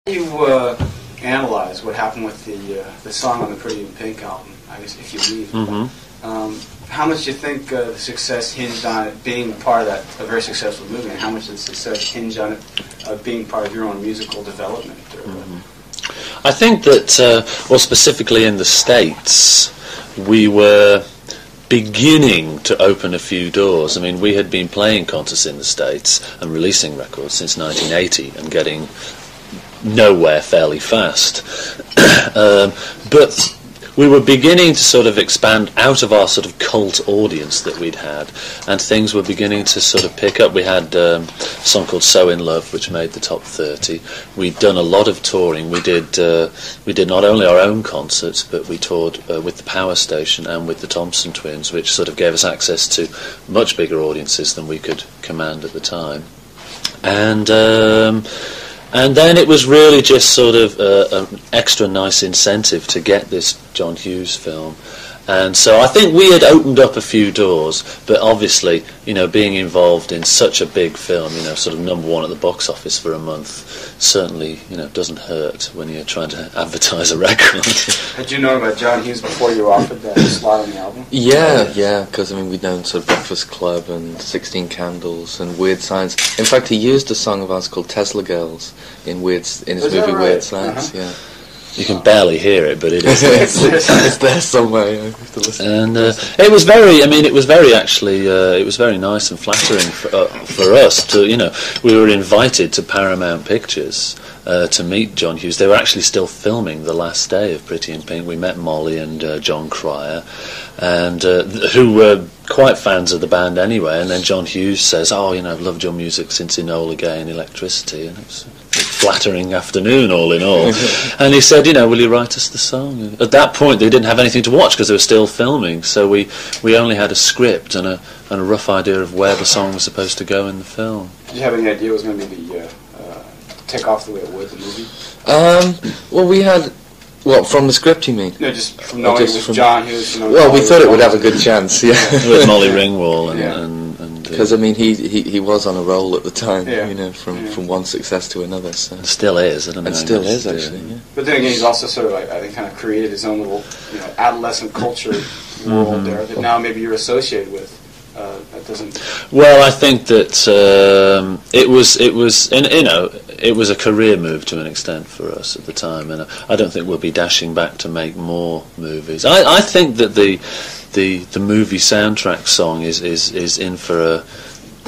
You analyze what happened with the song on the Pretty in Pink album, I guess, If You Leave. How much do you think the success hinged on it being part of that, a very successful movie, and how much did the success hinge on it being part of your own musical development? I think that, well, specifically in the States, we were beginning to open a few doors. I mean, we had been playing concerts in the States and releasing records since 1980 and getting nowhere fairly fast. But we were beginning to sort of expand out of our sort of cult audience that we'd had, and things were beginning to sort of pick up. We had a song called So In Love, which made the top 30. We'd done a lot of touring. We did not only our own concerts, but we toured with the Power Station and with the Thompson Twins, which sort of gave us access to much bigger audiences than we could command at the time. And then it was really just sort of an extra nice incentive to get this John Hughes film. And so I think we had opened up a few doors, but obviously, you know, being involved in such a big film, you know, sort of #1 at the box office for a month, certainly, you know, doesn't hurt when you're trying to advertise a record. Had you known about John Hughes before you offered that slot on the album? Yeah, because, I mean, we'd known sort of Breakfast Club and 16 Candles and Weird Science. In fact, he used a song of ours called Tesla Girls in his movie right? Weird Science, yeah. You can barely hear it, but it is. It's there somewhere. You have to listen. And it was very. I mean, it was very actually. It was very nice and flattering for us to. You know, we were invited to Paramount Pictures to meet John Hughes. They were actually still filming the last day of Pretty in Pink. We met Molly and John Cryer, and who were quite fans of the band anyway. And then John Hughes says, "Oh, you know, I've loved your music since Enola Gay and Electricity," and it was a flattering afternoon, all in all. And he said, "You know, will you write us the song?" At that point, they didn't have anything to watch because they were still filming, so we only had a script and a rough idea of where the song was supposed to go in the film. Did you have any idea it was going to be take off the way it would, the movie? Well, we had... What, from the script, you mean? No, just from knowing it was John Hughes. You know, well, we thought it would have a good chance, yeah. With Molly Ringwald and because, I mean, he was on a roll at the time, yeah. you know, from one success to another. So. And still is, I don't know. And still is, actually, yeah. But then again, he's also sort of, like, I think, kind of created his own little, you know, adolescent culture world there that now maybe you're associated with. That doesn't... Well, I think that it was, and, you know, it was a career move to an extent for us at the time, and I don't think we'll be dashing back to make more movies. I think that the movie soundtrack song is in for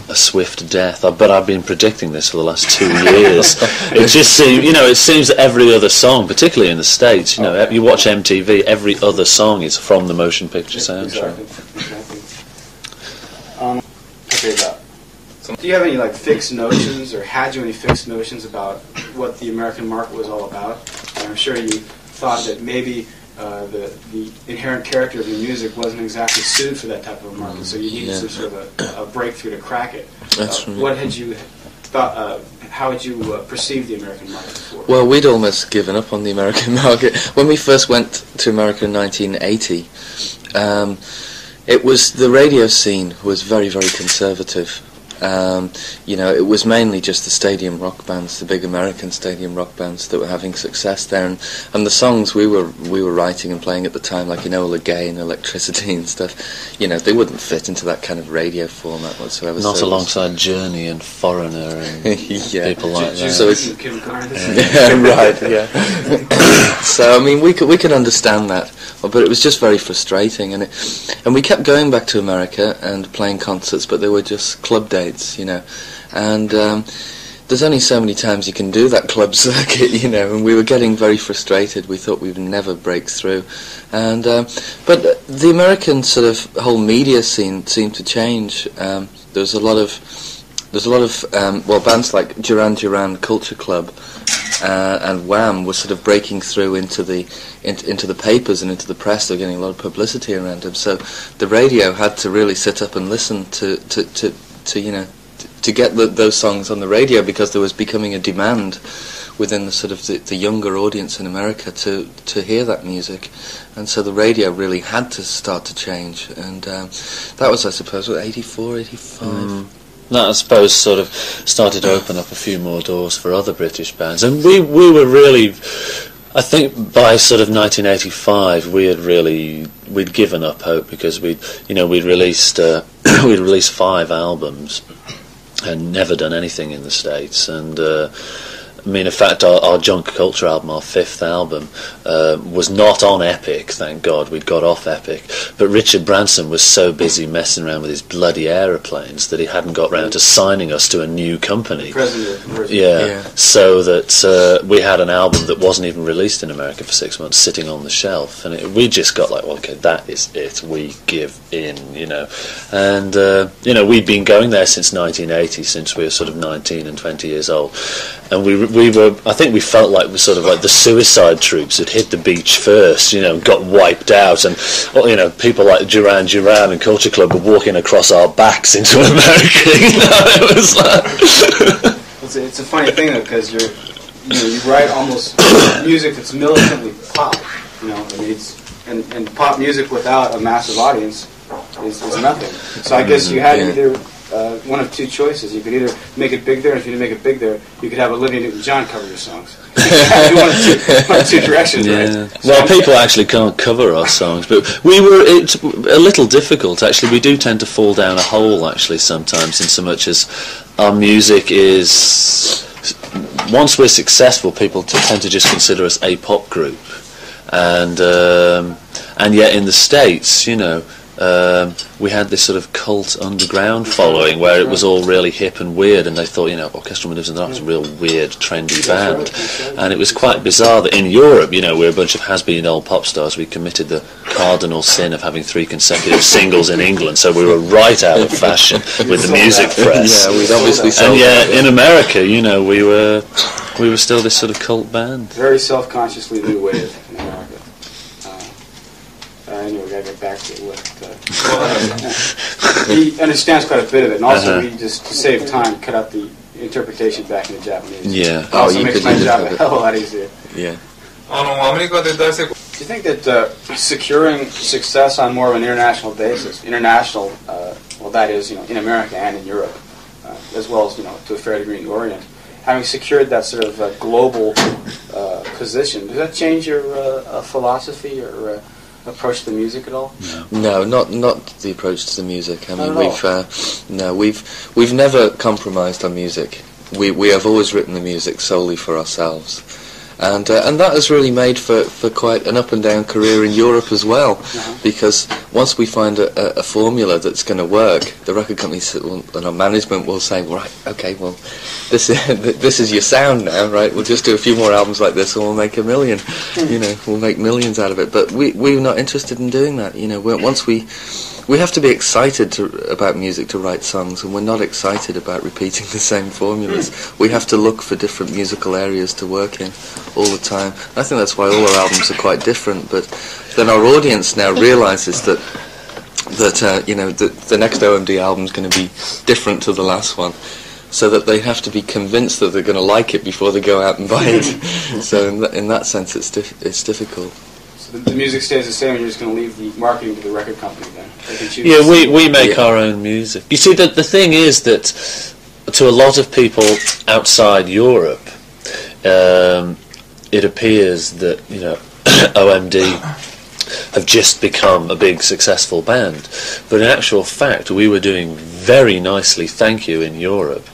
a swift death. But I've been predicting this for the last 2 years. It just seems, you know, it seems that every other song, particularly in the States, you know, you watch MTV, every other song is from the motion picture soundtrack. Exactly. Do you have any fixed notions, or had you any fixed notions about what the American market was all about? And I'm sure you thought that maybe the inherent character of your music wasn't exactly suited for that type of a market, so you needed some sort of a breakthrough to crack it. That's right. What had you thought? How had you perceived the American market before? Well, we'd almost given up on the American market when we first went to America in 1980. It was the radio scene was very, very conservative. You know, it was mainly just the stadium rock bands, the big American stadium rock bands that were having success there, and the songs we were writing and playing at the time, like Enola Gay and Electricity and stuff, you know, they wouldn't fit into that kind of radio format whatsoever. Not alongside Journey and Foreigner and people like that. So it's, right, yeah. So I mean, we could understand that, but it was just very frustrating, and we kept going back to America and playing concerts, but they were just club days. You know, and there's only so many times you can do that club circuit, you know, and we were getting very frustrated. We thought we would never break through, and but the American sort of whole media scene seemed to change. There's a lot of well, bands like Duran Duran Culture Club and Wham were sort of breaking through into the papers and into the press. They were getting a lot of publicity around them, so the radio had to really sit up and listen to you know, to get those songs on the radio, because there was becoming a demand within the sort of the younger audience in America to hear that music, and so the radio really had to start to change, and that was, I suppose, 84, 85. that I suppose sort of started to open up a few more doors for other British bands, and we were really, I think by sort of 1985 we'd given up hope, because we'd released we'd released 5 albums and never done anything in the States, and I mean, in fact, our Junk Culture album, our 5th album, was not on Epic, thank God. We'd got off Epic. But Richard Branson was so busy messing around with his bloody aeroplanes that he hadn't got round to signing us to a new company. Yeah, so that we had an album that wasn't even released in America for 6 months, sitting on the shelf. And we just got like, well, okay, that is it. We give in, you know. And, we'd been going there since 1980, since we were sort of 19 and 20 years old. And I think we felt like we're sort of like the Suicide Troops had hit the beach first, got wiped out, and people like Duran Duran and Culture Club were walking across our backs into America. It was like it's a funny thing though, because you write almost music that's militantly pop, and pop music without a massive audience is nothing. So I guess you had either one of two choices. You could either make it big there, and if you didn't make it big there, you could have Olivia Newton-John cover your songs. one of two directions, right? So well, people actually can't cover our songs, but it's a little difficult, actually. We do tend to fall down a hole, actually, sometimes, in so much as our music is... Once we're successful, people tend to just consider us a pop group. And yet in the States, we had this sort of cult underground following where it was all really hip and weird, and they thought, Orchestral Manoeuvres was a real weird, trendy band. And it was quite bizarre that in Europe, we're a bunch of has-been old pop stars. We committed the cardinal sin of having 3 consecutive singles in England, so we were right out of fashion with the music press. Yeah, we'd obviously sold. And yeah, in America, we were still this sort of cult band. Very self-consciously new wave in America. Anyway, we got to get back to what... he understands quite a bit of it, and also we just, to save time, cut out the interpretation back into Japanese. Yeah. Also makes my job a hell of a lot easier. Yeah. Do you think that securing success on more of an international basis, that is, in America and in Europe, as well as, to a fair degree in the Orient, having secured that sort of global position, does that change your philosophy or approach to the music at all? No, not the approach to the music. I mean, we've never compromised on music. We have always written the music solely for ourselves, and that has really made for quite an up and down career in Europe as well. Because once we find a formula that's going to work, the record companies and our management will say, right, okay, well, this is your sound now, right? We'll just do a few more albums like this, and we'll make $1 million. We'll make millions out of it. But we're not interested in doing that. Once we have to be excited about music to write songs, and we're not excited about repeating the same formulas. We have to look for different musical areas to work in all the time. I think that's why all our albums are quite different. But then our audience now realises that the next OMD album is going to be different to the last one, so that they have to be convinced that they're going to like it before they go out and buy it. So in that sense, it's difficult. So the music stays the same, and you're just going to leave the marketing to the record company then? Yeah, we make our own music. You see, the thing is that to a lot of people outside Europe, it appears that OMD have just become a big successful band, but in actual fact we were doing very nicely, thank you, in Europe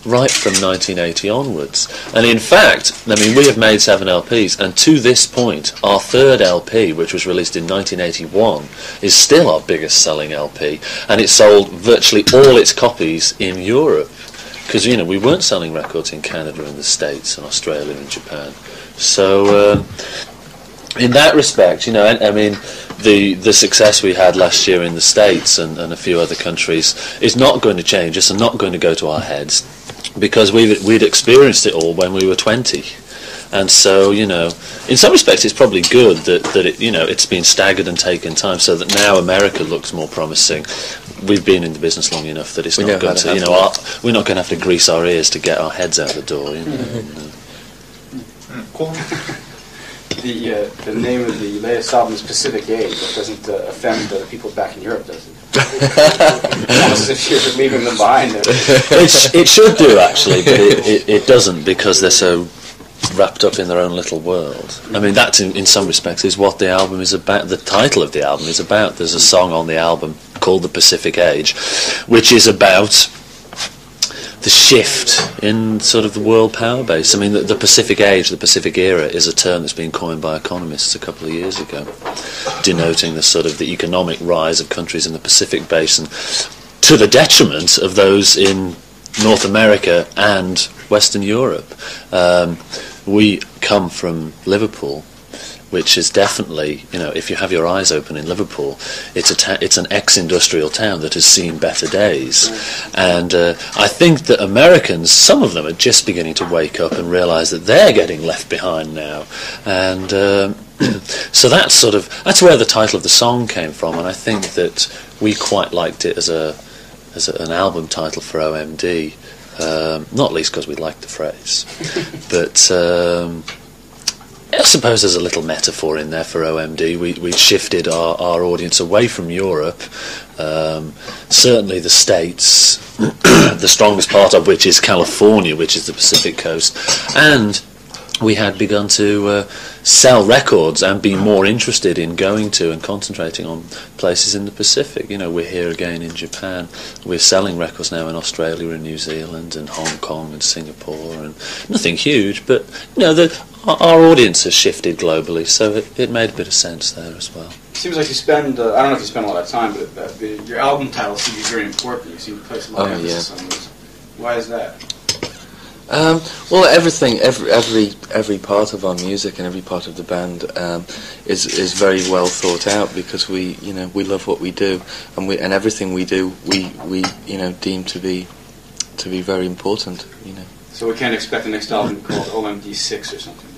right from 1980 onwards. And in fact, we have made 7 LPs, and to this point our 3rd LP, which was released in 1981, is still our biggest selling LP, and it sold virtually all its copies in Europe, because we weren't selling records in Canada and the States and Australia and Japan. So in that respect, the success we had last year in the States and a few other countries is not going to change us and not going to go to our heads, because we'd experienced it all when we were 20. And so, in some respects it's probably good that it, it's been staggered and taken time, so that now America looks more promising. We've been in the business long enough that it's not going to, we're not going to have to grease our ears to get our heads out the door. the name of the latest album is Pacific Age. That doesn't offend the people back in Europe, does it? Almost as if you're leaving them behind there. It should do, actually, but it doesn't, because they're so wrapped up in their own little world. I mean, that in some respects is what the album is about. The title of the album is about. There's a song on the album called The Pacific Age, which is about the shift in sort of the world power base. I mean, the Pacific Age, the Pacific Era, is a term that's been coined by economists a couple of years ago, denoting the sort of the economic rise of countries in the Pacific Basin to the detriment of those in North America and Western Europe. We come from Liverpool, which is definitely, if you have your eyes open in Liverpool, it's an ex-industrial town that has seen better days. And I think that Americans, some of them are just beginning to wake up and realise that they're getting left behind now. And so that's where the title of the song came from, and I think that we quite liked it as an album title for OMD, not least because we liked the phrase, but I suppose there's a little metaphor in there for OMD. We shifted our audience away from Europe, certainly the States, the strongest part of which is California, which is the Pacific coast, and we had begun to sell records and be more interested in going to and concentrating on places in the Pacific. We're here again in Japan. We're selling records now in Australia and New Zealand and Hong Kong and Singapore, and nothing huge, but our audience has shifted globally, so it made a bit of sense there as well. It seems like you spend, I don't know if you spend a lot of time, but your album titles seem to be very important. You seem to place a lot of emphasis on those. Why is that? Well, every part of our music and every part of the band is very well thought out, because we love what we do, and everything we do we deem to be very important. So we can't expect the next album called OMD 6 or something.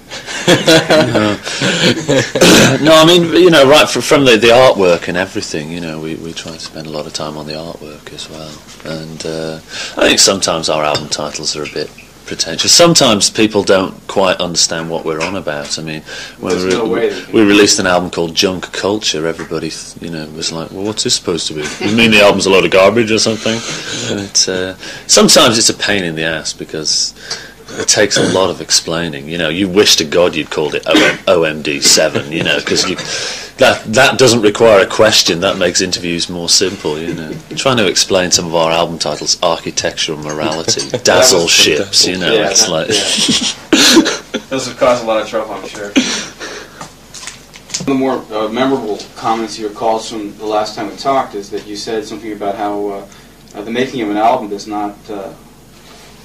No, I mean, right from the artwork and everything, we try to spend a lot of time on the artwork as well. And I think sometimes our album titles are a bit pretentious. Sometimes people don't quite understand what we're on about. I mean, when we released an album called Junk Culture, everybody was like, well, what's this supposed to be? You mean the album's a load of garbage or something? And sometimes it's a pain in the ass, because it takes a lot of explaining. You wish to God you'd called it OMD 7, because that doesn't require a question. That makes interviews more simple. Trying to explain some of our album titles, architectural morality, dazzle ships. It's like those have caused a lot of trouble, I'm sure. One of the more memorable comments you recall from the last time we talked is that you said something about how the making of an album is not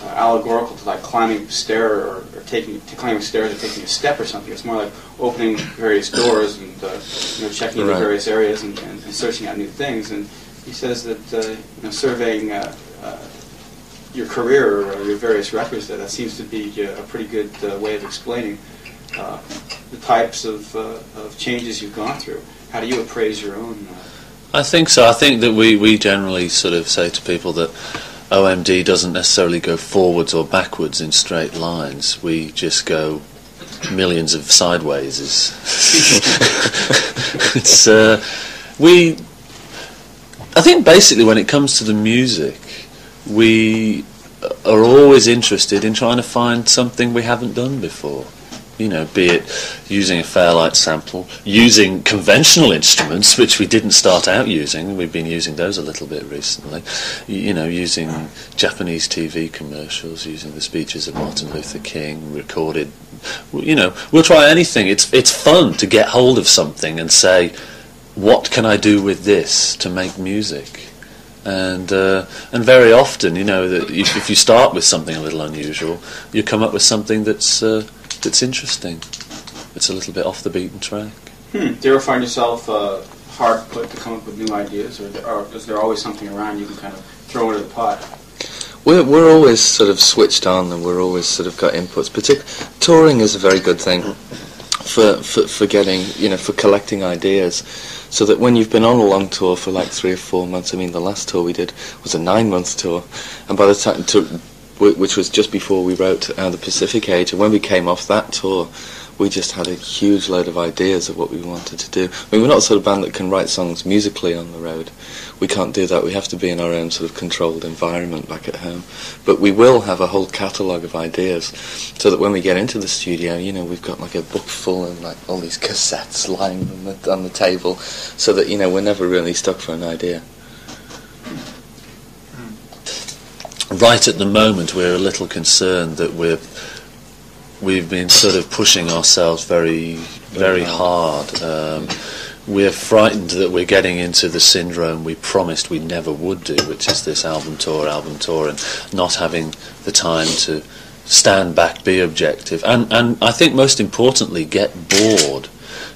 allegorical to like climbing a stair or climbing stairs or taking a step or something. It's more like opening various doors and checking into various areas and searching out new things. And he says that surveying your career or your various records, that seems to be a pretty good way of explaining the types of changes you've gone through. How do you appraise your own? I think so. I think that we generally sort of say to people that OMD doesn't necessarily go forwards or backwards in straight lines. We just go millions of sideways. I think basically when it comes to the music, we are always interested in trying to find something we haven't done before. Be it using a Fairlight sample, using conventional instruments, which we didn't start out using. We've been using those a little bit recently. Using Japanese TV commercials, using the speeches of Martin Luther King, recorded. We'll try anything. It's fun to get hold of something and say, what can I do with this to make music? And very often, that if you start with something a little unusual, you come up with something that's interesting. It's a little bit off the beaten track. Do you ever find yourself hard put to come up with new ideas, or is there always something around you can kind of throw into the pot? We're always sort of switched on, and we're always sort of got inputs. Touring is a very good thing for getting, for collecting ideas, so that when you've been on a long tour for like 3 or 4 months, I mean, the last tour we did was a 9-month tour, and by the time which was just before we wrote The Pacific Age, and when we came off that tour, we just had a huge load of ideas of what we wanted to do. I mean, we're not the sort of band that can write songs musically on the road. We can't do that. We have to be in our own sort of controlled environment back at home. But we will have a whole catalogue of ideas, so that when we get into the studio, you know, we've got like a book full of like all these cassettes lying on the table, so that, you know, we're never really stuck for an idea. Right at the moment, we're a little concerned that we've been sort of pushing ourselves very hard. We're frightened that we're getting into the syndrome we promised we never would do, which is this album tour, and not having the time to stand back, be objective, and I think most importantly, get bored.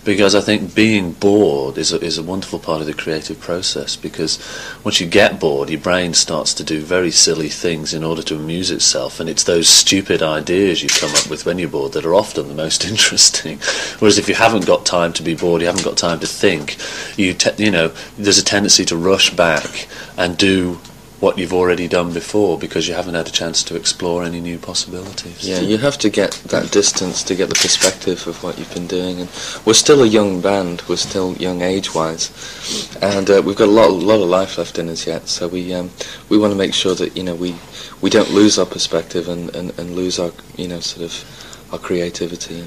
Because I think being bored is a wonderful part of the creative process, because once you get bored, your brain starts to do very silly things in order to amuse itself, and it's those stupid ideas you come up with when you're bored that are often the most interesting. Whereas if you haven't got time to be bored, you haven't got time to think, you know, there's a tendency to rush back and do what you've already done before, because you haven't had a chance to explore any new possibilities. Yeah, you have to get that distance to get the perspective of what you've been doing. And we're still a young band, we're still young age-wise, and we've got a lot of life left in us yet, so we want to make sure that, you know, we don't lose our perspective and lose our, you know, sort of our creativity.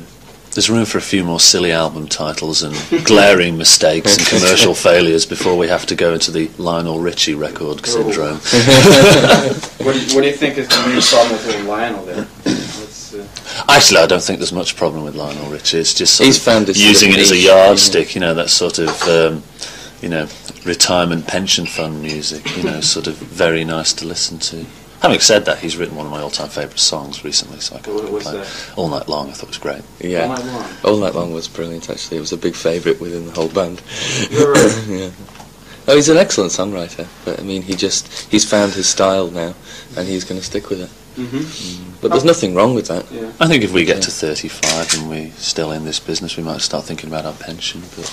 There's room for a few more silly album titles and glaring mistakes and commercial failures before we have to go into the Lionel Richie record syndrome. What do you think is the main problem with little Lionel there? Actually, I don't think there's much problem with Lionel Richie. It's just sort He's of found his using sort it of as a niche, yardstick, you know, that sort of, you know, retirement pension fund music, you know, sort of very nice to listen to. Having said that, he's written one of my all-time favourite songs recently, so I can play All Night Long. I thought it was great. Yeah, All Night Long. All Night Long was brilliant, actually. It was a big favourite within the whole band. You're right. Yeah. Oh, he's an excellent songwriter, but I mean, he's found his style now, and he's going to stick with it. But there's nothing wrong with that. Yeah. I think if we get to 35 and we're still in this business, we might start thinking about our pension, but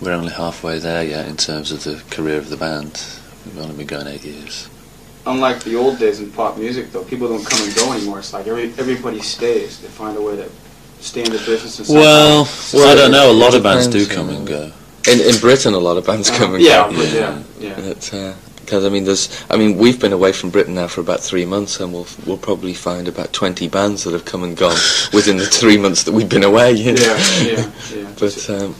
we're only halfway there yet in terms of the career of the band. We've only been going 8 years. Unlike the old days in pop music, though, people don't come and go anymore. It's like everybody stays. They find a way to stay in the business. And Well, I don't know. A lot of bands do depends, come and go. In Britain, a lot of bands come and yeah, go. yeah. Because I mean, we've been away from Britain now for about 3 months, and we'll probably find about 20 bands that have come and gone within the 3 months that we've been away. You know? Yeah. But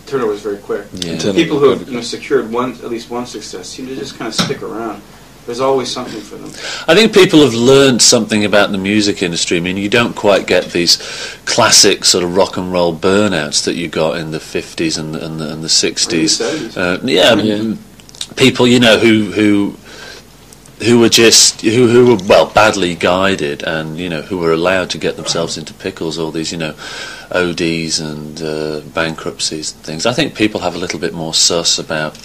turnover was very quick. Yeah. People who have secured at least one success seem to just kind of stick around. There's always something for them. I think people have learned something about the music industry. I mean, you don't quite get these classic sort of rock and roll burnouts that you got in the 50s and the 60s. People, you know, who were just who were well badly guided, and you know, who were allowed to get themselves into pickles, all these, you know, ODs and bankruptcies and things. I think people have a little bit more sus about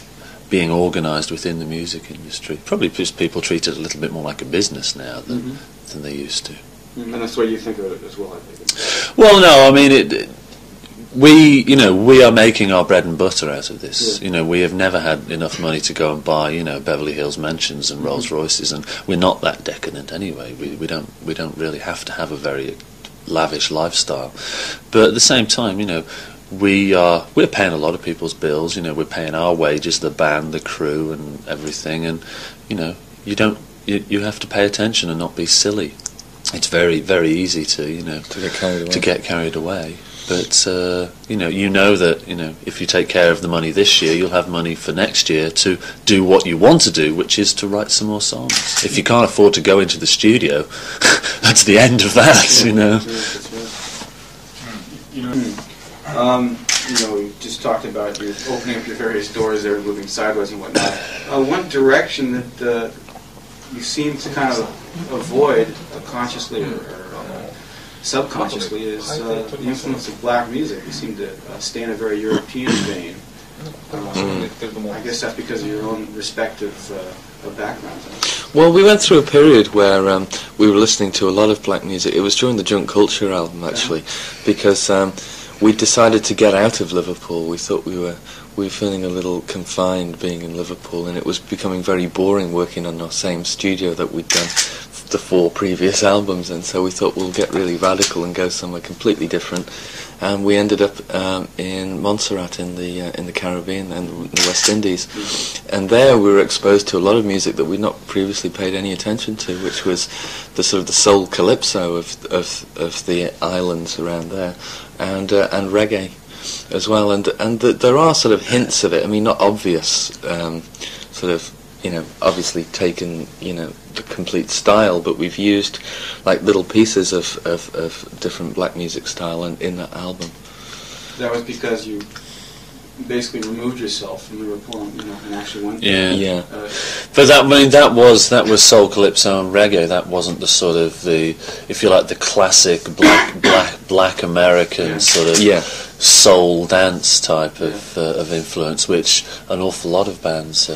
being organised within the music industry. Probably because people treat it a little bit more like a business now than they used to. And that's the way you think of it as well, I think. Well, no, I mean, we are making our bread and butter out of this. Yeah. You know, we have never had enough money to go and buy, you know, Beverly Hills mansions and Rolls Royces, and we're not that decadent anyway. We don't really have to have a very lavish lifestyle. But at the same time, you know, we're paying a lot of people's bills. You know, we're paying our wages, the band, the crew, and everything. And you know, you have to pay attention and not be silly. It's very, very easy to get carried away. But you know that, you know, if you take care of the money this year, you'll have money for next year to do what you want to do, which is to write some more songs. If you can't afford to go into the studio, that's the end of that. You know. We just talked about you opening up your various doors there, moving sideways and whatnot. One direction that you seem to kind of avoid consciously or subconsciously is the influence of black music. You seem to stay in a very European vein. I guess that's because of your own respective backgrounds. Well, we went through a period where we were listening to a lot of black music. It was during the Junk Culture album, actually, because we decided to get out of Liverpool. We thought we were feeling a little confined being in Liverpool, and it was becoming very boring working on our same studio that we'd done the 4 previous albums, and so we thought we'll get really radical and go somewhere completely different. And we ended up in Montserrat in the Caribbean and the West Indies, and there we were exposed to a lot of music that we'd not previously paid any attention to, which was the sort of the soul calypso of the islands around there, and reggae as well. And there are sort of hints of it. I mean, not obvious, sort of, obviously taken, the complete style, but we've used like little pieces of different black music style in that album. That was because you basically removed yourself from the rapport, and actually went. Yeah. But that was soul calypso and reggae. That wasn't the sort of if you like, the classic black American sort of soul dance type of influence, which an awful lot of bands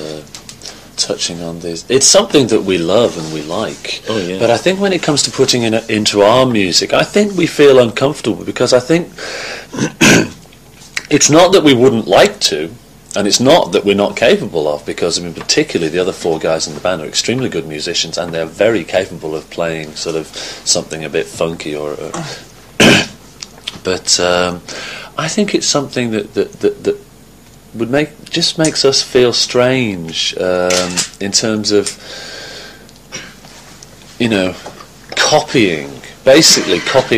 touching on this. It's something that we love and we like. Oh, yeah. But I think when it comes to putting it into our music, I think we feel uncomfortable, because I think it's not that we wouldn't like to, and it's not that we're not capable of, because, particularly the other 4 guys in the band are extremely good musicians, and they're very capable of playing sort of something a bit funky but I think it's something that would makes us feel strange in terms of copying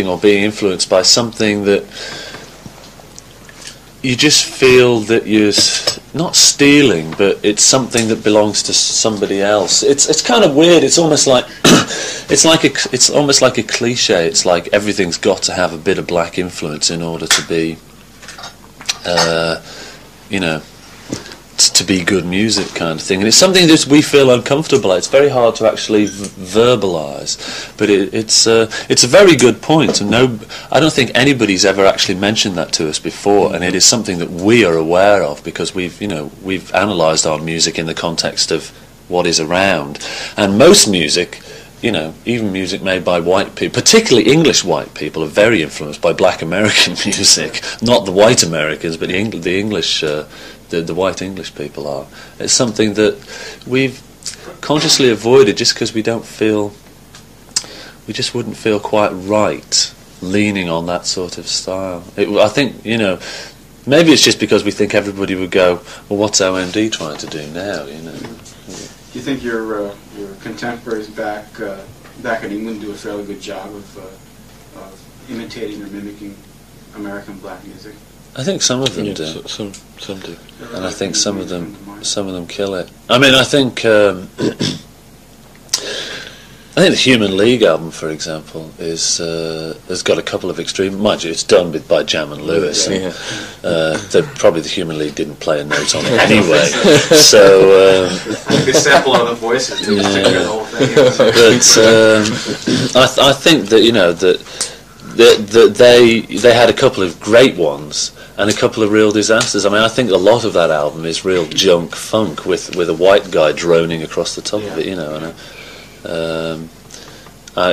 or being influenced by something that you just feel that you're not stealing, but it's something that belongs to somebody else. It's kind of weird. It's almost like it's almost like a cliche. It's like everything's got to have a bit of black influence in order to be to be good music, kind of thing. And it's something that we feel uncomfortable at. It's very hard to actually verbalise, but it's a very good point. And I don't think anybody's ever actually mentioned that to us before, and it is something that we are aware of, because we've analysed our music in the context of what is around. And most music, even music made by white people, particularly English white people, are very influenced by black American music. Not the white Americans, but the English, the white English people are. It's something that we've consciously avoided just because we just wouldn't feel quite right leaning on that sort of style. I think, maybe it's just because we think everybody would go, well, what's OMD trying to do now, Do you think your contemporaries back in England do a fairly good job of imitating or mimicking American black music? I think some of them do. Some do, and I think some of them kill it. I mean, I think the Human League album, for example, has got a couple of extreme. Mind you, it's done by Jam and Lewis. Yeah. Probably the Human League didn't play a note on it anyway. So they sample other voices to the whole thing. But I think that that they had a couple of great ones and a couple of real disasters. I mean, I think a lot of that album is real junk funk with a white guy droning across the top of it,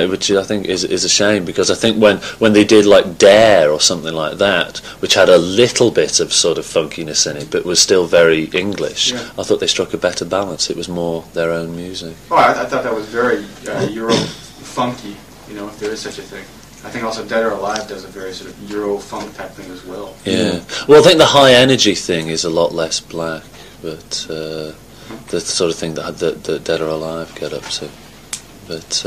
which I think is a shame, because I think when they did like Dare or something like that, which had a little bit of sort of funkiness in it but was still very English, I thought they struck a better balance. It was more their own music. Oh, I thought that was very Euro funky, if there is such a thing. I think also Dead or Alive does a very sort of Euro funk type thing as well. Yeah. Well, I think the high energy thing is a lot less black, but the sort of thing that Dead or Alive get up to. But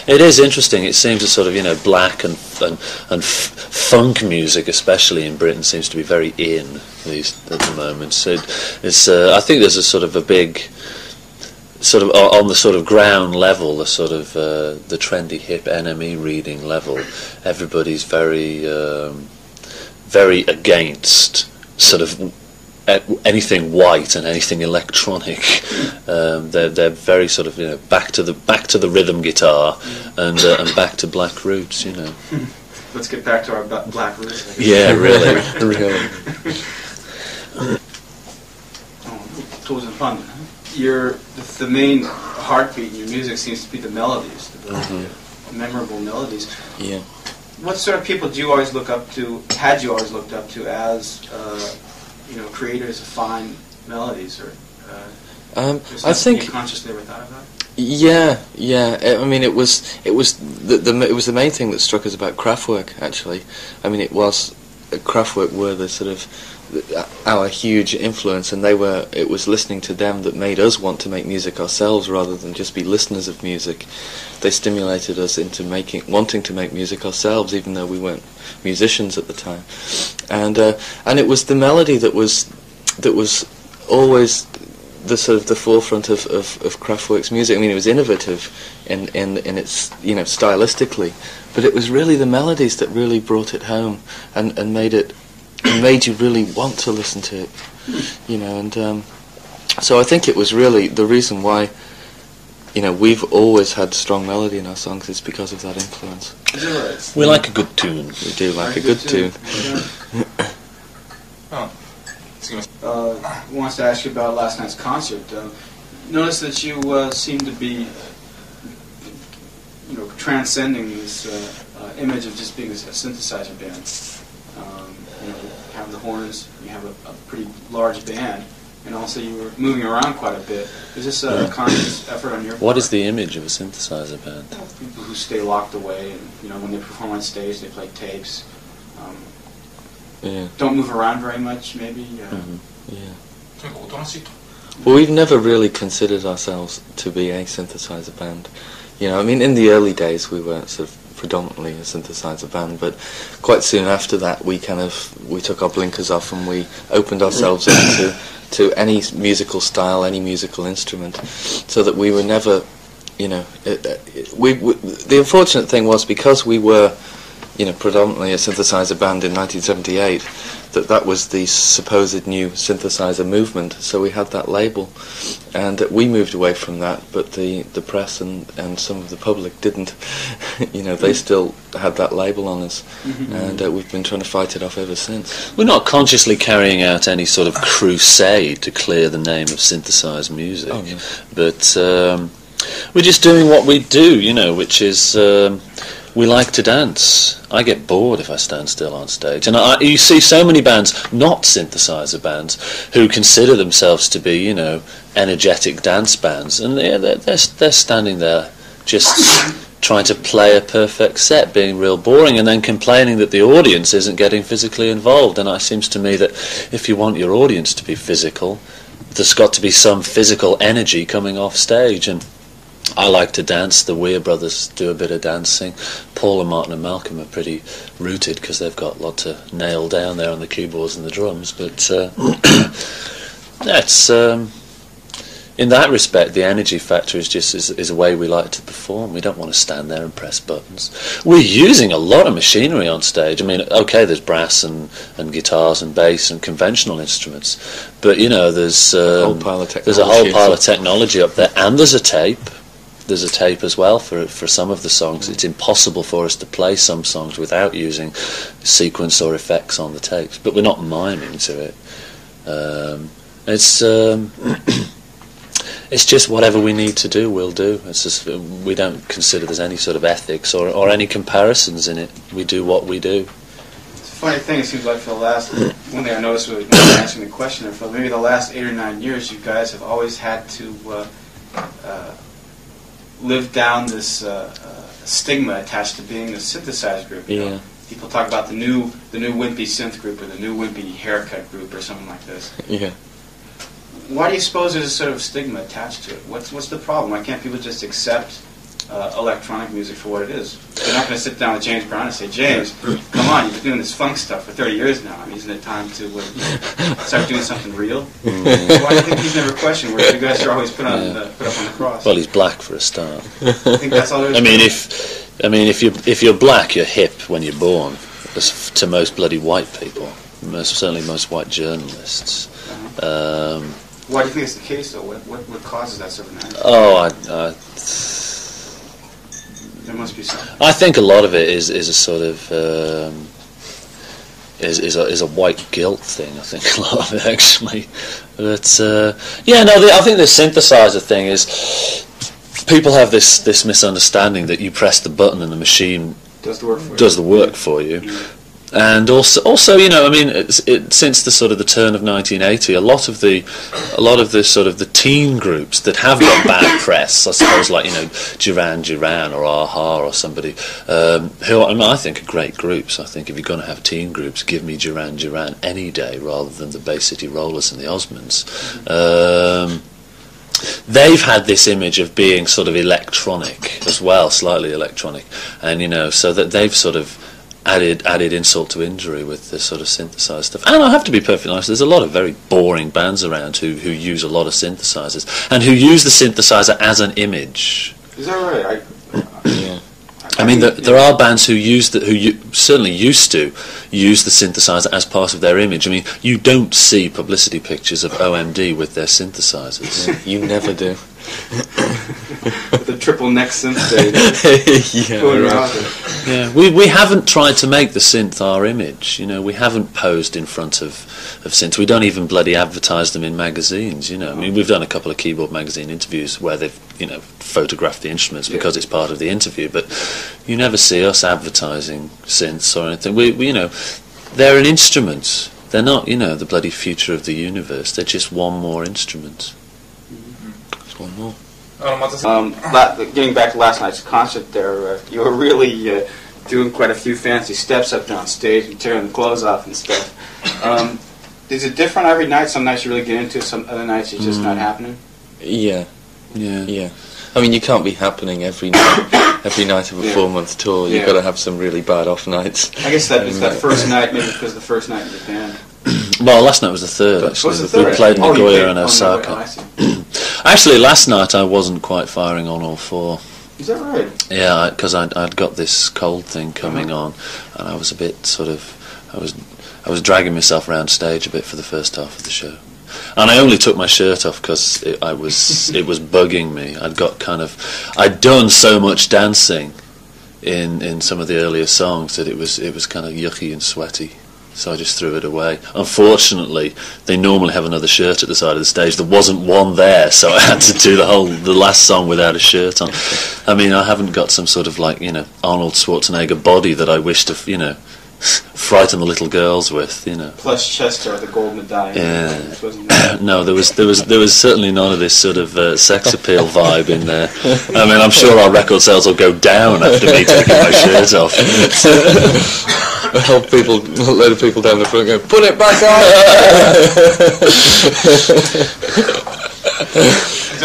it is interesting. It seems to sort of black and funk music, especially in Britain, seems to be very in at the moment. So I think there's a sort of a big sort of on the sort of ground level, the sort of the trendy hip NME reading level. Everybody's very very against sort of anything white and anything electronic. They're very sort of back to the rhythm guitar and back to black roots. Let's get back to our black roots. Yeah, really, really. Tools and fun. The main heartbeat in your music seems to be the melodies, the memorable melodies. Yeah. What sort of people do you always look up to? Had you always looked up to as creators of fine melodies, or I think you consciously ever thought about? Yeah. I mean, it was the main thing that struck us about Kraftwerk. Actually, I mean, Kraftwerk were the sort of our huge influence, and it was listening to them that made us want to make music ourselves rather than just be listeners of music. They stimulated us into wanting to make music ourselves, even though we weren't musicians at the time. And it was the melody that was always the sort of the forefront of Kraftwerk's music. I mean, it was innovative in its, stylistically, but it was really the melodies that really brought it home and made you really want to listen to it, and so I think it was really the reason why, we've always had strong melody in our songs is because of that influence. We like a good tune. We do like a good tune. Wants to ask you about last night's concert. Notice that you seem to be, transcending this image of just being a synthesizer band. You have the horns, you have a pretty large band, and also you were moving around quite a bit. Is this a conscious effort on your part? What is the image of a synthesizer band? People who stay locked away, and when they perform on stage, they play tapes. Don't move around very much, maybe. Well, we've never really considered ourselves to be a synthesizer band. I mean, in the early days, we were sort of predominantly a synthesizer band, but quite soon after that we took our blinkers off and we opened ourselves up to any musical style, any musical instrument, so that we were never, the unfortunate thing was, because we were predominantly a synthesizer band in 1978, that was the supposed new synthesizer movement, so we had that label, and we moved away from that, but the press and some of the public didn't. They still had that label on us, and we've been trying to fight it off ever since. We're not consciously carrying out any sort of crusade to clear the name of synthesized music, but we're just doing what we do, which is we like to dance. I get bored if I stand still on stage. And you see so many bands, not synthesizer bands, who consider themselves to be, energetic dance bands. And they're standing there just trying to play a perfect set, being real boring, and then complaining that the audience isn't getting physically involved. And it seems to me that if you want your audience to be physical, there's got to be some physical energy coming off stage. And I like to dance. The Weir brothers do a bit of dancing. Paul and Martin and Malcolm are pretty rooted because they've got a lot to nail down there on the keyboards and the drums. But that's in that respect, the energy factor is a way we like to perform. We don't want to stand there and press buttons. We're using a lot of machinery on stage. I mean, okay, there's brass and guitars and bass and conventional instruments, but there's a whole pile of technology up there, and there's a tape. There's a tape as well for some of the songs. It's impossible for us to play some songs without using sequence or effects on the tapes, but we're not miming to it. It's just whatever we need to do, we'll do. It's just we don't consider there's any sort of ethics or any comparisons in it. We do what we do. It's a funny thing. It seems like for the last one thing I noticed was when I was answering the question, for maybe the last 8 or 9 years, you guys have always had to live down this stigma attached to being a synthesizer group. People talk about the new wimpy synth group or the new wimpy haircut group or something like this. Why do you suppose there's a sort of stigma attached to it? What's the problem? Why can't people just accept electronic music for what it is? They're not going to sit down with James Brown and say, James, come on, you've been doing this funk stuff for 30 years now. I mean, isn't it time to start doing something real? Why do you think he's never questioned where you guys are always put up on the cross? Well, he's black for a start. I think that's all there is. If you're black, you're hip when you're born. To most bloody white people, certainly most white journalists. Why do you think it's the case, though? What causes that sort of attitude? There must be something. I think a lot of it is a sort of is a white guilt thing. I think a lot of it actually. But I think the synthesizer thing is people have this misunderstanding that you press the button and the machine does the work for you. And also, you know, I mean, since the sort of the turn of 1980, a lot of the sort of the teen groups that have got bad press, I suppose, like, you know, Duran or Aha or somebody, who I mean, I think are great groups. I think if you're going to have teen groups, give me Duran any day rather than the Bay City Rollers and the Osmonds. They've had this image of being sort of electronic as well, slightly electronic, and you know, so that they've sort of added insult to injury with this sort of synthesized stuff. And I have to be perfectly honest, there's a lot of very boring bands around who use a lot of synthesizers and who use the synthesizer as an image. Is that right? Yeah. I mean, there are bands who certainly used to use the synthesizer as part of their image. I mean, you don't see publicity pictures of OMD with their synthesizers. Yeah, you never do. With the triple neck synth going around. Yeah, we haven't tried to make the synth our image. You know, we haven't posed in front of synths. We don't even bloody advertise them in magazines. You know, I mean, we've done a couple of Keyboard Magazine interviews where they've, you know, photographed the instruments because it's part of the interview. But you never see us advertising synths or anything. We you know, they're an instrument. They're not, you know, the bloody future of the universe. They're just one more instrument. Just one more. Getting back to last night's concert there, you were really doing quite a few fancy steps up there on stage and tearing the clothes off and stuff. Is it different every night? Some nights you really get into it, some other nights it's just not happening? Yeah. I mean, you can't be happening every night of a 4-month tour. You've got to have some really bad off nights. I guess it's that first night, maybe because the first night in Japan. Well, last night was the third, actually. We played Nagoya and Osaka. Actually, last night I wasn't quite firing on all four. Is that right? Yeah, because I'd got this cold thing coming on, and I was a bit sort of... I was dragging myself around stage a bit for the first half of the show. And I only took my shirt off because it was bugging me. I'd done so much dancing in some of the earlier songs that it was kind of yucky and sweaty. So I just threw it away. Unfortunately, they normally have another shirt at the side of the stage. There wasn't one there, so I had to do the last song without a shirt on. I mean, I haven't got some sort of, like, you know, Arnold Schwarzenegger body that I wish to, you know, frighten the little girls with, you know. Plus Chester, the gold medallion. Yeah. No, there was certainly none of this sort of sex appeal vibe in there. I mean, I'm sure our record sales will go down after me taking my shirt off. A load of people down the front go, put it back on! This is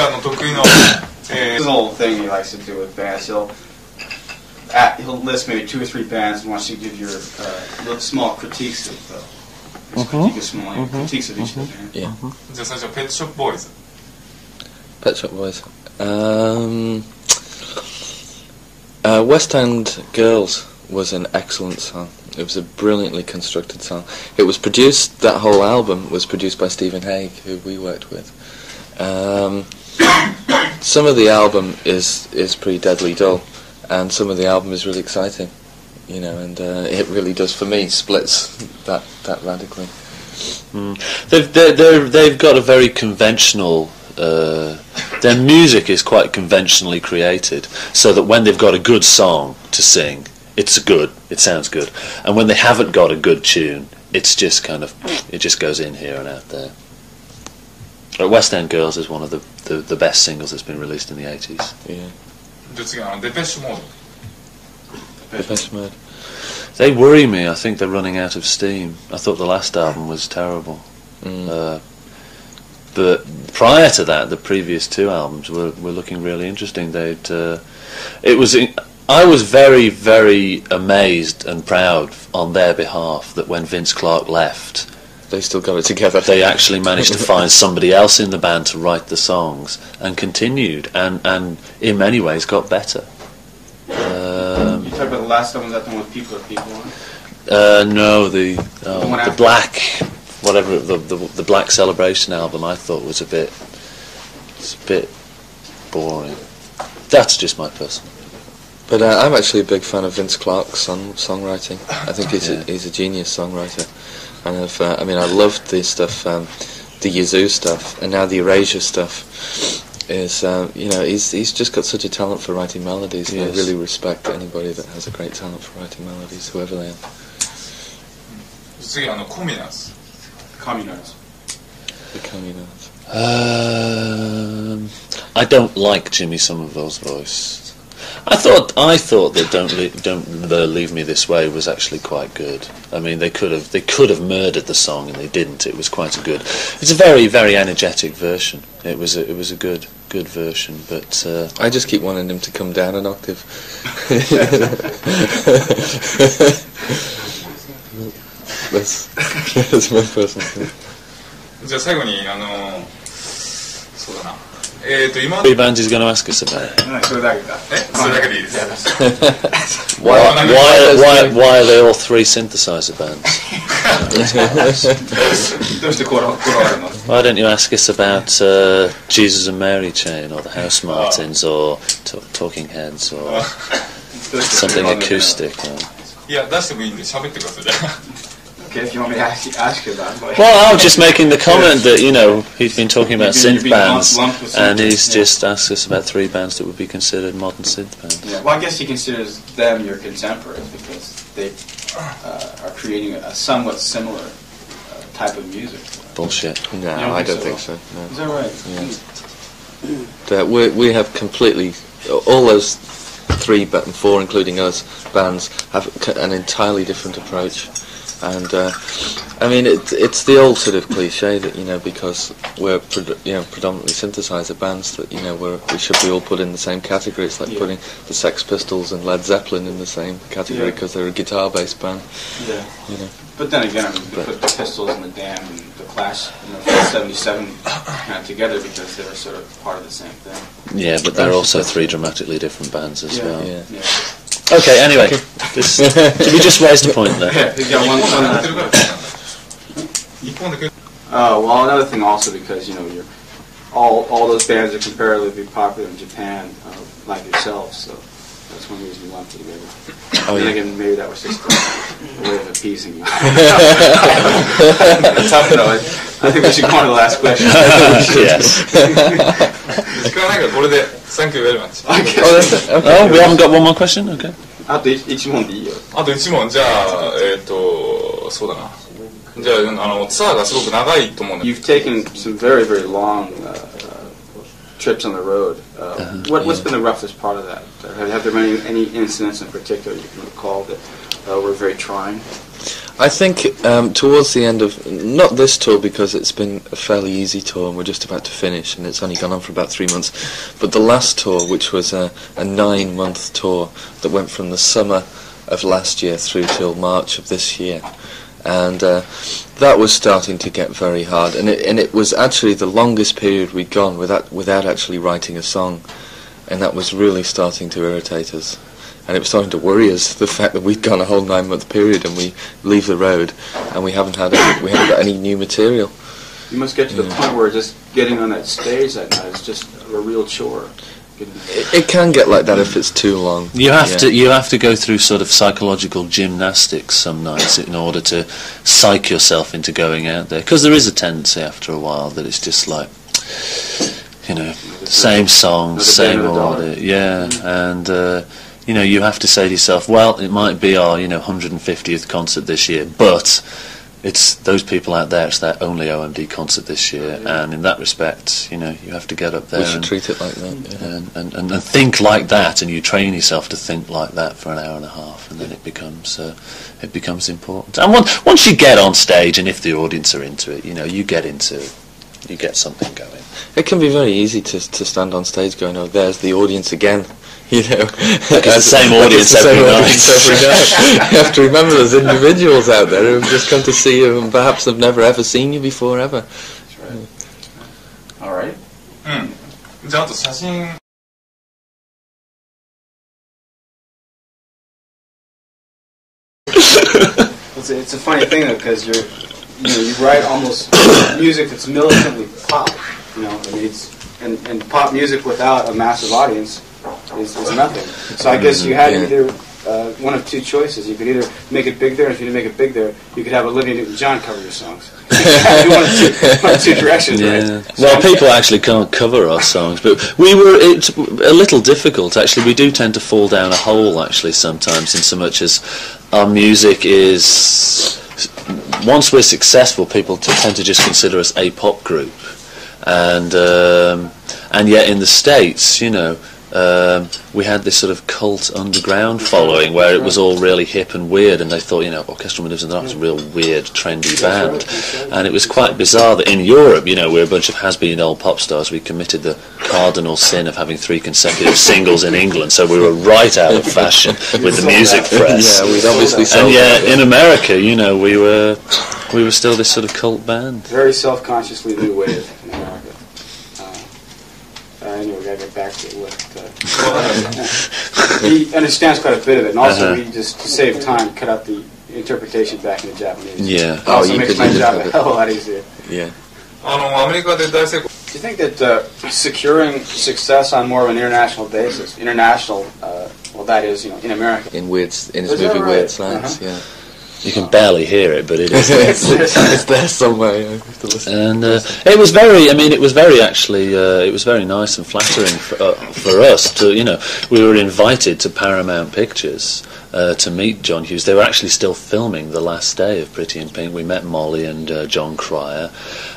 an old thing he likes to do with bands. He'll list maybe 2 or 3 bands and wants you to give your little small critiques of critiques of each of them. Yeah. Pet Shop Boys. Pet Shop Boys. West End Girls was an excellent song. It was a brilliantly constructed song. It was produced, that whole album was produced by Stephen Hague, who we worked with. Some of the album is pretty deadly dull, and some of the album is really exciting, you know, and it really does, for me, splits that radically. They've got a very conventional... their music is quite conventionally created, so that when they've got a good song to sing, it sounds good, and when they haven't got a good tune, it's just kind of, it just goes in here and out there. West End Girls is one of the best singles that's been released in the 80s. Yeah. Depeche Mode. They worry me. I think they're running out of steam. I thought the last album was terrible. But prior to that, the previous 2 albums were looking really interesting. I was very, very amazed and proud on their behalf that when Vince Clarke left, they still got it together. They actually managed to find somebody else in the band to write the songs, and continued, and in many ways got better. You talk about the last one, was that the one with People Are People on? No, the Black, whatever, the Black Celebration album, I thought was a bit boring. That's just my personal. But I'm actually a big fan of Vince Clarke's songwriting. I think he's a genius songwriter, and I loved the stuff, the Yazoo stuff, and now the Erasure stuff. Is he's just got such a talent for writing melodies. Yes. And I really respect anybody that has a great talent for writing melodies, whoever they are. 次コミナーズ。 Communards. The communards. I don't like Jimmy Somerville's voice. I thought that Don't Leave Me This Way was actually quite good. I mean, they could have murdered the song and they didn't. It was quite a good. It's a very, very energetic version. It was a good version, but I just keep wanting him to come down an octave. that's my personal thing. じゃあ最後にそうだな。今 three bands he's going to ask us about. それだけか。それだけでいいです。 Why are they all three synthesizer bands? どうしてこだわるの？ Why don't you ask us about Jesus and Mary Chain or the House Martins or Talking Heads or something acoustic? いや、出してもいいんで喋ってください。 Okay, if you want me to ask you about it. Well, I was just making the comment that, he's been talking about synth bands, and he's just asked us about three bands that would be considered modern synth bands. Yeah, well, I guess he considers them your contemporaries because they are creating a somewhat similar type of music. Bullshit. No, I don't think so. No. Is that right? Yeah. We have completely, all those three, four including us, bands have an entirely different approach. And I mean, it's the old sort of cliche that because we're predominantly synthesizer bands that we should be all put in the same category. It's like putting the Sex Pistols and Led Zeppelin in the same category because they're a guitar-based band. Yeah. But then again, I mean, they put the Pistols and the Damned and the Clash, from 77 kind of together because they were sort of part of the same thing. Yeah, but they're also three dramatically different bands as well. Yeah. Okay, anyway, we just raised a point there. Yeah, you got one. Well, another thing also because you're all those bands are comparatively popular in Japan, like yourself. So that's one reason we lumped it together. And again, maybe that was just a way of appeasing you. Tough though. I think we should go on to the last question. Yes. 時間ないからこれで Thank you very much. Oh, we haven't got one more question? Okay. あと一問でいいよ。あと1問じゃあそうだな。じゃあツアーがすごく長いと思うんだ。 You've taken some very, very long trips on the road. What's been the roughest part of that? Have there been any incidents in particular you can recall that were very trying? I think towards the end of, not this tour because it's been a fairly easy tour and we're just about to finish and it's only gone on for about 3 months, but the last tour, which was a 9-month tour that went from the summer of last year through till March of this year, and that was starting to get very hard, and it was actually the longest period we'd gone without actually writing a song, and that was really starting to irritate us. And it was starting to worry us, the fact that we'd gone a whole 9-month period and we leave the road and we haven't got any new material. You must get to the point where just getting on that stage that night is just a real chore. It can get like that if it's too long. You have to go through sort of psychological gymnastics some nights in order to psych yourself into going out there, because there is a tendency after a while that it's just like, same songs, same order, and you have to say to yourself, well, it might be our 150th concert this year, but it's those people out there, it's their only OMD concert this year, and in that respect, you have to get up there. We should treat it like that, and think like that, and you train yourself to think like that for an hour and a half, and then it becomes important. And once you get on stage, and if the audience are into it, you get something going. It can be very easy to stand on stage going, oh, there's the audience again. It's the same audience every night. You have to remember there's individuals out there who have just come to see you and perhaps have never ever seen you before ever. That's right. All right. じゃああと写真 It's a funny thing though, because you write almost music that's militantly pop. And pop music without a massive audience is nothing. So I guess you had either one of two choices. You could either make it big there, and if you didn't make it big there, you could have Olivia Newton-John cover your songs. one of two directions, right? Well, people actually can't cover our songs, but it's a little difficult, actually. We do tend to fall down a hole, actually, sometimes, in so much as our music is once we're successful, people tend to just consider us a pop group, and yet in the States, we had this sort of cult underground following where it was all really hip and weird, and they thought, Orchestral Manoeuvres and was a real weird, trendy band. And it was quite bizarre that in Europe, we're a bunch of has-been old pop stars. We committed the cardinal sin of having 3 consecutive singles in England, so we were right out of fashion with the music press. Yeah, we'd obviously sold and yet in America, we were still this sort of cult band. Very self-consciously new wave in America. Anyway, we got to get back to what he understands quite a bit of it, and also we just, to save time, cut out the interpretation back into Japanese. Yeah. Also makes my job a hell of a lot easier. Yeah. アメリカで大成功 Do you think that securing success on more of an international basis, well, that is, in America, In his Is movie that right? Weird Science, yeah. You can barely hear it, but it is. It's there somewhere. You have to listen. And it was very nice and flattering for us to, we were invited to Paramount Pictures to meet John Hughes. They were actually still filming the last day of Pretty in Pink. We met Molly and John Cryer,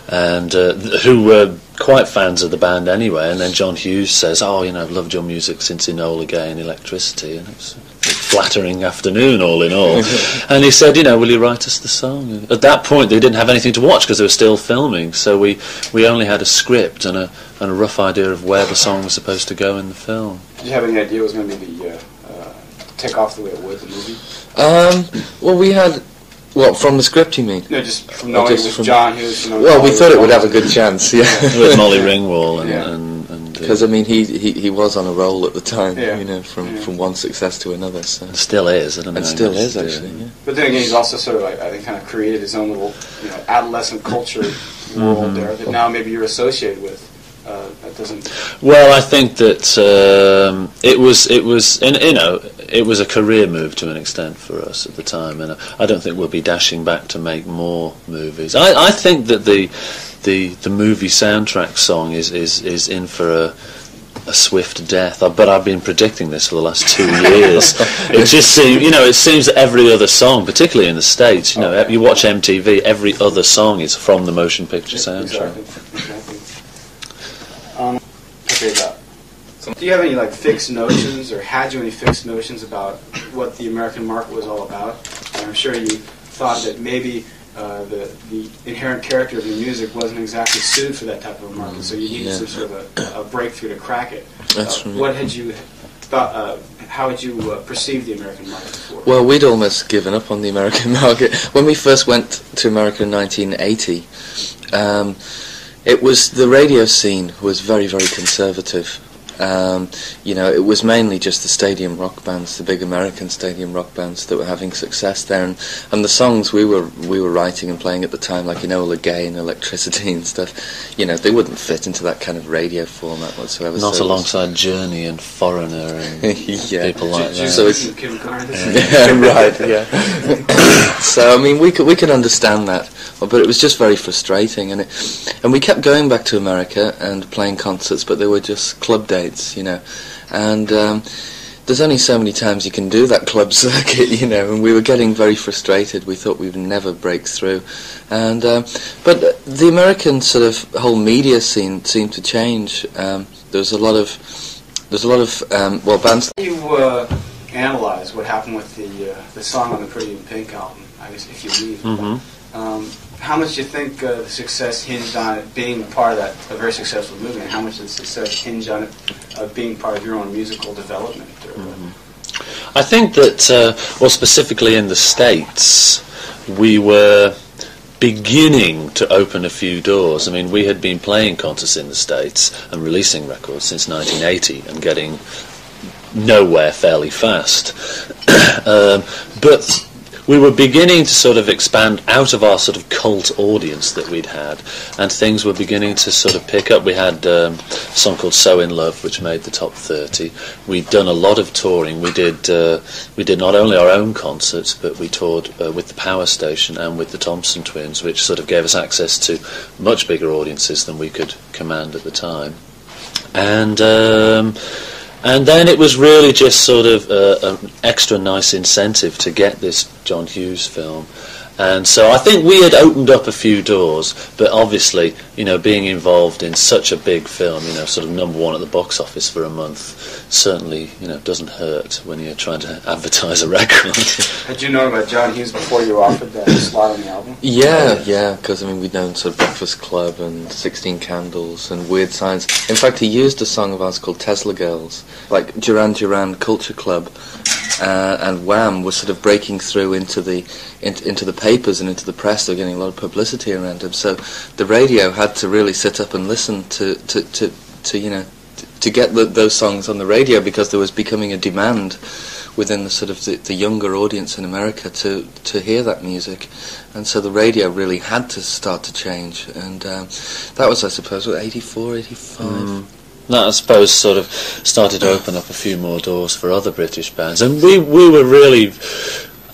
and who were quite fans of the band anyway. And then John Hughes says, I've loved your music since Enola Gay and Electricity, and it was a flattering afternoon all in all. And he said, will you write us the song? At that point they didn't have anything to watch because they were still filming, so we only had a script and a rough idea of where the song was supposed to go in the film. did you have any idea it was going to be the take off the way it would, the movie? Well, we had... What, from the script, you mean? No, just from knowing it was John Hughes. Well, we thought it would have a good chance, yeah. With Molly Ringwald and because he was on a roll at the time, Yeah. from one success to another. So. still is, I don't know. And still is, actually. Yeah. But then again, he's also sort of I think kind of created his own little adolescent culture world there that now maybe you're associated with. That doesn't. Well, I think that it was a career move to an extent for us at the time, and I don't think we'll be dashing back to make more movies. I think that the movie soundtrack song is in for a swift death. But I've been predicting this for the last 2 years. It just seems, it seems that every other song, particularly in the States, you watch MTV, every other song is from the motion picture soundtrack. Exactly. Do you have any fixed notions, or had you any fixed notions about what the American market was all about? And I'm sure you thought that maybe the inherent character of your music wasn't exactly suited for that type of a market, so you needed some sort of a breakthrough to crack it. That's right. What had you thought? How had you perceived the American market before? Well, we'd almost given up on the American market when we first went to America in 1980. It was the radio scene was very, very conservative. It was mainly just the stadium rock bands, the big American stadium rock bands that were having success there, and the songs we were writing and playing at the time, like Enola Gay and Electricity and stuff, they wouldn't fit into that kind of radio format whatsoever. Not alongside Journey and Foreigner and people like that. So it's right, yeah. So we could understand that, but it was just very frustrating, and we kept going back to America and playing concerts, but they were just club dates. And there's only so many times you can do that club circuit, and we were getting very frustrated. We thought we'd never break through, and but the American sort of whole media scene seemed to change. There's a lot of bands. How do you analyze what happened with the song on the Pretty in Pink album? I guess if you leave. How much do you think the success hinged on it being part of that a very successful movie, and how much did the success hinge on it being part of your own musical development? I think that, specifically in the States, we were beginning to open a few doors. We had been playing concerts in the States and releasing records since 1980 and getting nowhere fairly fast. But we were beginning to sort of expand out of our sort of cult audience that we'd had, and things were beginning to sort of pick up. We had a song called So In Love, which made the top 30. We'd done a lot of touring. We did not only our own concerts, but we toured with the Power Station and with the Thompson Twins, which sort of gave us access to much bigger audiences than we could command at the time. And then it was really just sort of an extra nice incentive to get this John Hughes film. And so I think we had opened up a few doors, but obviously, being involved in such a big film, sort of number one at the box office for a month, certainly, doesn't hurt when you're trying to advertise a record. Had you known about John Hughes before you were offered that slot on the album? Yeah, because we'd known sort of Breakfast Club and 16 Candles and Weird Science. In fact, he used a song of ours called Tesla Girls, like Duran Duran Culture Club. And Wham was sort of breaking through into the papers and into the press. They were getting a lot of publicity around him. So the radio had to really sit up and listen to get those songs on the radio, because there was becoming a demand within the sort of the younger audience in America to hear that music. And so the radio really had to start to change. And that was, I suppose, 84, 85. That, I suppose, sort of started to open up a few more doors for other British bands, and we were really,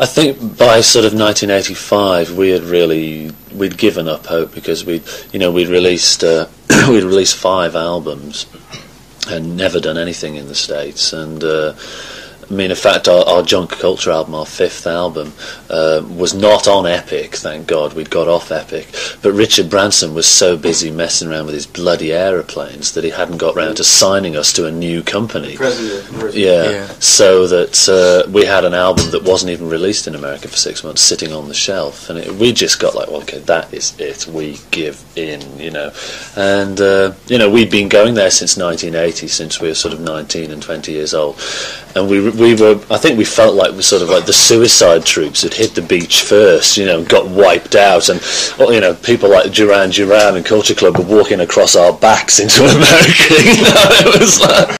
I think, by sort of 1985, we'd given up hope, because we'd released 5 albums and never done anything in the States, and in fact, our Junk Culture album, our 5th album, was not on Epic, thank God, we'd got off Epic, but Richard Branson was so busy messing around with his bloody aeroplanes that he hadn't got round to signing us to a new company. Yeah, so that we had an album that wasn't even released in America for 6 months, sitting on the shelf, and we just got like, well, okay, that is it, we give in, and we'd been going there since 1980, since we were sort of 19 and 20 years old, and I think we felt like we sort of like the Suicide Troops had hit the beach first, got wiped out, and people like Duran Duran and Culture Club were walking across our backs into America. It was like